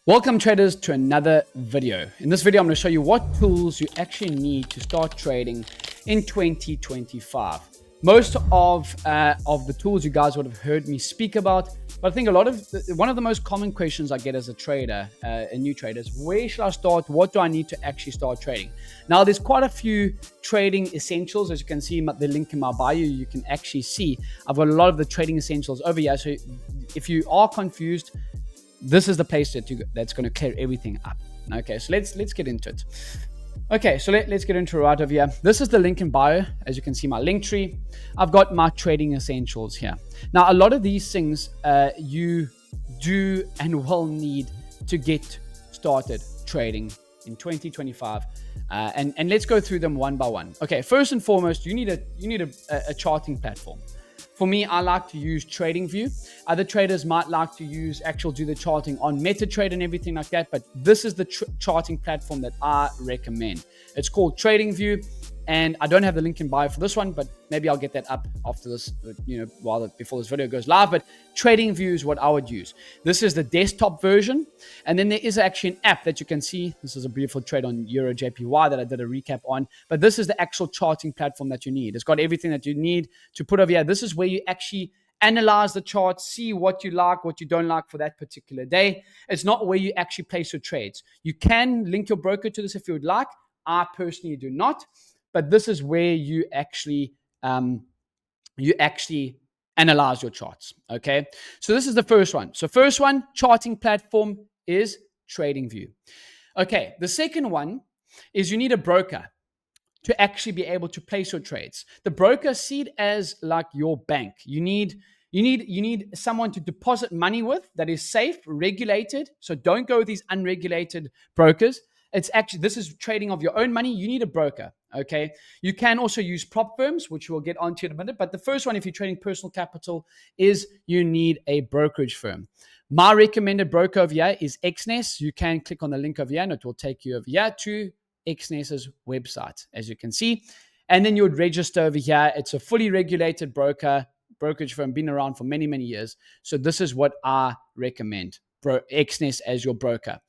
Welcome traders to another video. In this video, I'm going to show you what tools you actually need to start trading in 2025. Most of the tools you guys would have heard me speak about, but I think one of the most common questions I get as a trader, a new trader, is where should I start? What do I need to actually start trading? Now, there's quite a few trading essentials. As you can see, the link in my bio, you can actually see I've got a lot of the trading essentials over here. So if you are confused, this is the place that's going to clear everything up. Okay, so let's get into it. Okay, so let's get into it right over here. This is the link in bio. As you can see, my link tree. I've got my trading essentials here. Now, a lot of these things you do and will need to get started trading in 2025. And let's go through them one by one. Okay, first and foremost, you need a charting platform. For me, I like to use TradingView. Other traders might like to do the charting on MetaTrader and everything like that, but this is the charting platform that I recommend. It's called TradingView, and I don't have the link in bio for this one, but maybe I'll get that up after this, before this video goes live. But TradingView is what I would use. This is the desktop version, and then there is actually an app that you can see. This is a beautiful trade on EuroJPY that I did a recap on, but this is the actual charting platform that you need. It's got everything that you need to put over here. This is where you actually analyze the chart, see what you like, what you don't like for that particular day. It's not where you actually place your trades. You can link your broker to this if you would like. I personally do not. But this is where you actually analyze your charts. Okay, so this is the first one. So first one, charting platform is TradingView. Okay, the second one is you need a broker to actually be able to place your trades. The broker, see it as like your bank. You need someone to deposit money with that is safe, regulated. So don't go with these unregulated brokers. This is trading of your own money. You need a broker. Okay. You can also use prop firms, which we'll get onto in a minute. But the first one, if you're trading personal capital, is you need a brokerage firm. My recommended broker over here is Exness. You can click on the link over here and it will take you over here to Exness's website, as you can see. And then you would register over here. It's a fully regulated brokerage firm, been around for many, many years. So this is what I recommend. Exness as your broker.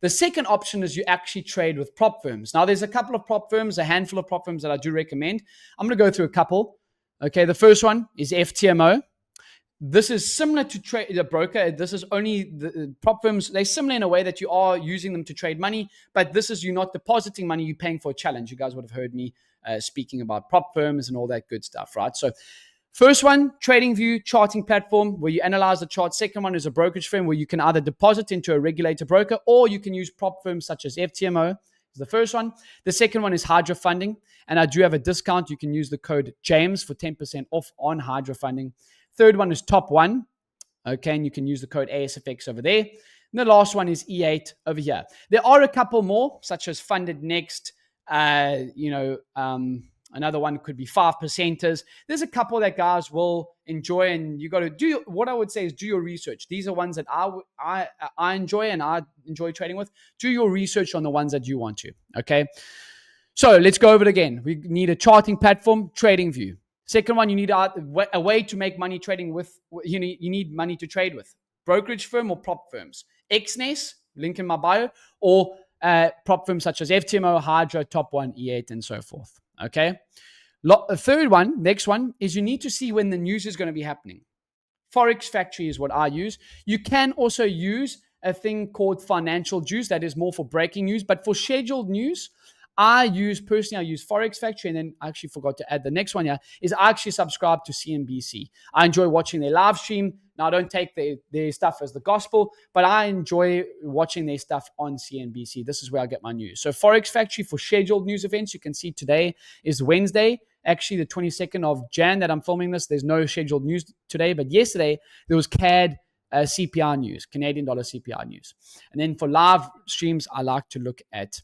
The second option is you actually trade with prop firms. Now, there's a couple of prop firms, a handful of prop firms that I do recommend. I'm going to go through a couple. Okay, the first one is FTMO. This is similar to the broker. This is only the prop firms. They're similar in a way that you are using them to trade money, but this is you're not depositing money, you're paying for a challenge. You guys would have heard me speaking about prop firms and all that good stuff, right? So first one, TradingView charting platform where you analyze the chart. Second one is a brokerage firm where you can either deposit into a regulated broker or you can use prop firms such as FTMO. Is the first one. The second one is Hydra Funding, and I do have a discount. You can use the code James for 10% off on Hydra Funding. Third one is Top One. Okay, and you can use the code ASFX over there. And the last one is E8 over here. There are a couple more, such as Funded Next. Another one could be 5%ers. There's a couple that guys will enjoy, and you got to do. What I would say is do your research. These are ones that I enjoy and I enjoy trading with. Do your research on the ones that you want to. Okay, so let's go over it again. We need a charting platform, TradingView. Second one, you need a way to make money trading with. You need money to trade with. Brokerage firm or prop firms. Exness, link in my bio, or prop firms such as FTMO, Hydra, Top One, E8, and so forth. Okay. The third one, next one, is you need to see when the news is going to be happening. Forex Factory is what I use. You can also use a thing called Financial Juice that is more for breaking news, but for scheduled news, I use Forex Factory, and then I actually forgot to add the next one here, is I actually subscribe to CNBC. I enjoy watching their live stream. Now, I don't take their stuff as the gospel, but I enjoy watching their stuff on CNBC. This is where I get my news. So Forex Factory for scheduled news events. You can see today is Wednesday, actually the 22nd of Jan that I'm filming this. There's no scheduled news today, but yesterday there was CAD CPI news, Canadian dollar CPI news. And then for live streams, I like to look at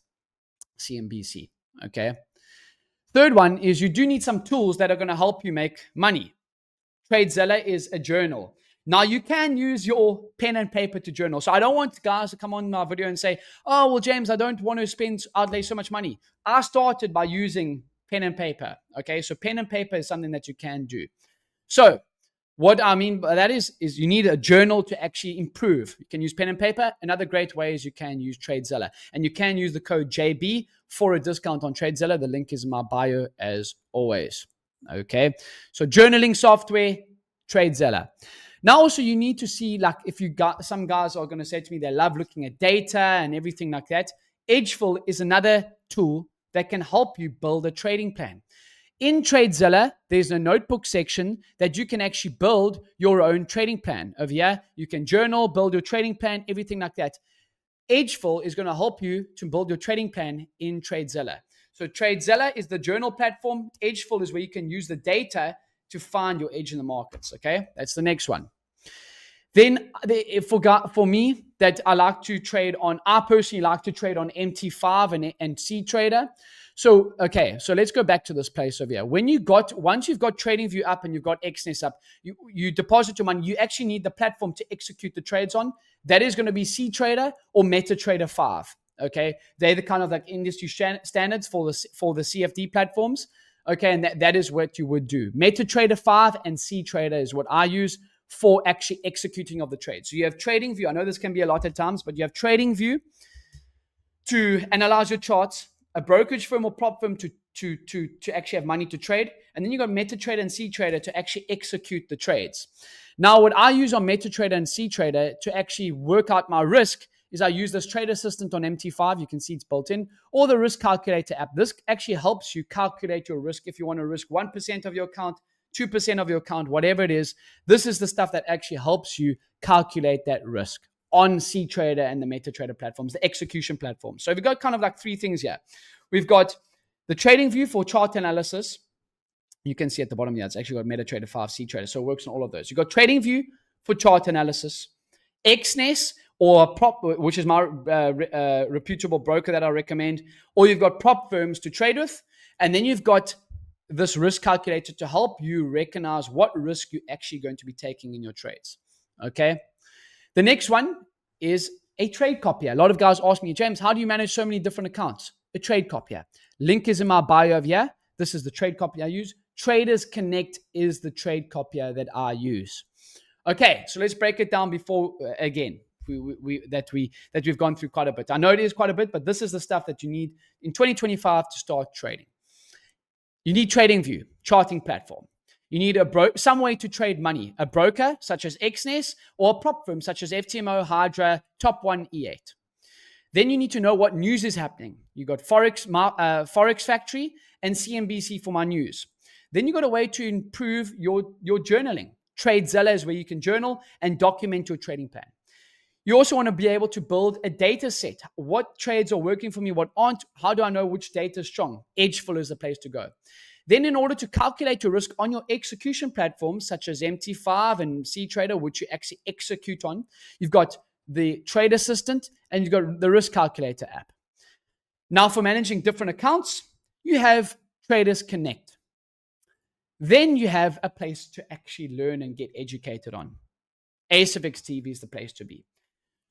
CNBC. Okay. Third one is you do need some tools that are going to help you make money. TradeZilla is a journal. Now, you can use your pen and paper to journal. So I don't want guys to come on my video and say, oh, well, James, I don't want to outlay so much money. I started by using pen and paper. Okay, so pen and paper is something that you can do. So What I mean by that is you need a journal to actually improve. You can use pen and paper. Another great way is you can use TradeZilla. And you can use the code JB for a discount on TradeZilla. The link is in my bio as always. Okay. So journaling software, TradeZilla. Now also you need to see, like, if you got, some guys are going to say to me they love looking at data and everything like that. Edgeful is another tool that can help you build a trading plan. In TradeZilla, there's a notebook section that you can actually build your own trading plan. Over here, you can journal, build your trading plan, everything like that. Edgeful is going to help you to build your trading plan in TradeZilla. So TradeZilla is the journal platform. Edgeful is where you can use the data to find your edge in the markets. Okay, that's the next one. Then for me, that I like to trade on, I personally like to trade on MT5 and CTrader. So, okay, so let's go back to this place over here. Once you've got TradingView up and you've got XNES up, you deposit your money, you actually need the platform to execute the trades on. That is going to be CTrader or MetaTrader 5. Okay, they're the kind of like industry standards for the CFD platforms. Okay, and that is what you would do. MetaTrader 5 and CTrader is what I use for actually executing of the trade. So you have TradingView. I know this can be a lot at times, but you have TradingView to analyze your charts, a brokerage firm or prop firm to actually have money to trade, and then you got MetaTrader and CTrader to actually execute the trades. Now, what I use on MetaTrader and CTrader to actually work out my risk is I use this Trade Assistant on MT5. You can see it's built in, or the Risk Calculator app. This actually helps you calculate your risk. If you want to risk 1% of your account, 2% of your account, whatever it is, this is the stuff that actually helps you calculate that risk on CTrader and the MetaTrader platforms, the execution platforms. So we've got kind of like three things here. We've got the TradingView for chart analysis. You can see at the bottom here, it's actually got MetaTrader 5, CTrader, so it works on all of those. You've got TradingView for chart analysis, XNES or prop, which is my reputable broker that I recommend, or you've got prop firms to trade with, and then you've got this risk calculator to help you recognize what risk you're actually going to be taking in your trades. Okay. The next one is a trade copier. A lot of guys ask me, James, how do you manage so many different accounts? A trade copier. Link is in my bio over here. This is the trade copier I use. Traders Connect is the trade copier that I use. Okay, so let's break it down before again. We've gone through quite a bit. I know it is quite a bit, but this is the stuff that you need in 2025 to start trading. You need TradingView, charting platform. You need some way to trade money, a broker such as XNES or a prop firm such as FTMO, Hydra, Top One, E8. Then you need to know what news is happening. You got Forex Factory and CNBC for my news. Then you got a way to improve your journaling. TradeZilla is where you can journal and document your trading plan. You also want to be able to build a data set. What trades are working for me, what aren't? How do I know which data is strong? Edgeful is the place to go. Then in order to calculate your risk on your execution platforms, such as MT5 and CTrader, which you actually execute on, you've got the Trade Assistant and you've got the Risk Calculator app. Now for managing different accounts, you have Traders Connect. Then you have a place to actually learn and get educated on. ASFX TV is the place to be.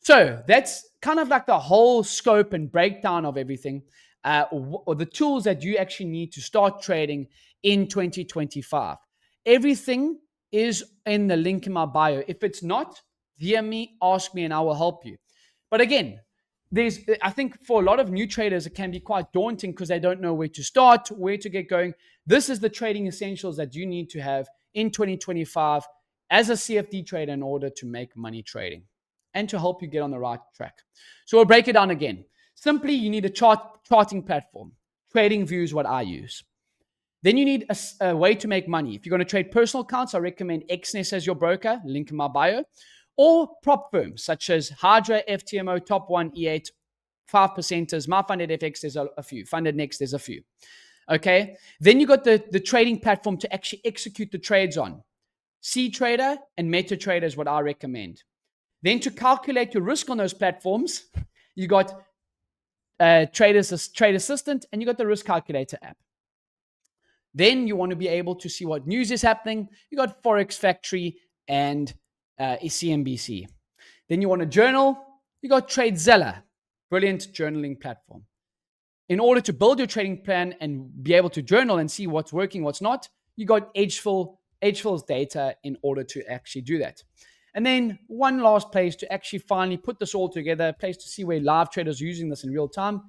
So that's kind of like the whole scope and breakdown of everything, or the tools that you actually need to start trading in 2025. Everything is in the link in my bio. If it's not, DM me, ask me, and I will help you. But again, I think for a lot of new traders, it can be quite daunting because they don't know where to start, where to get going. This is the trading essentials that you need to have in 2025 as a CFD trader in order to make money trading and to help you get on the right track. So we'll break it down again. Simply, you need a charting platform. TradingView is what I use. Then you need a way to make money. If you're going to trade personal accounts, I recommend XNES as your broker, link in my bio, or prop firms such as Hydra, FTMO, Top One, E8, 5%ers, MyFundedFX, there's a few. Funded Next, there's a few. Okay. Then you got the trading platform to actually execute the trades on. CTrader and MetaTrader is what I recommend. Then to calculate your risk on those platforms, you got Trade Assistant and you got the Risk Calculator app. Then you want to be able to see what news is happening. You got Forex Factory and CNBC. Then you want to journal. You got TradeZilla, brilliant journaling platform. In order to build your trading plan and be able to journal and see what's working, what's not, you got Edgeful HFill's data in order to actually do that. And then one last place to actually finally put this all together, a place to see where live traders are using this in real time.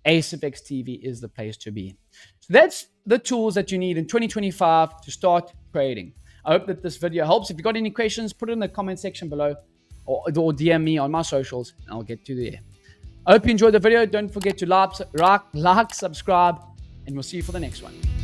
ASIFX TV is the place to be. So that's the tools that you need in 2025 to start trading. I hope that this video helps. If you've got any questions, put it in the comment section below or DM me on my socials and I'll get to there. I hope you enjoyed the video. Don't forget to like, subscribe, and we'll see you for the next one.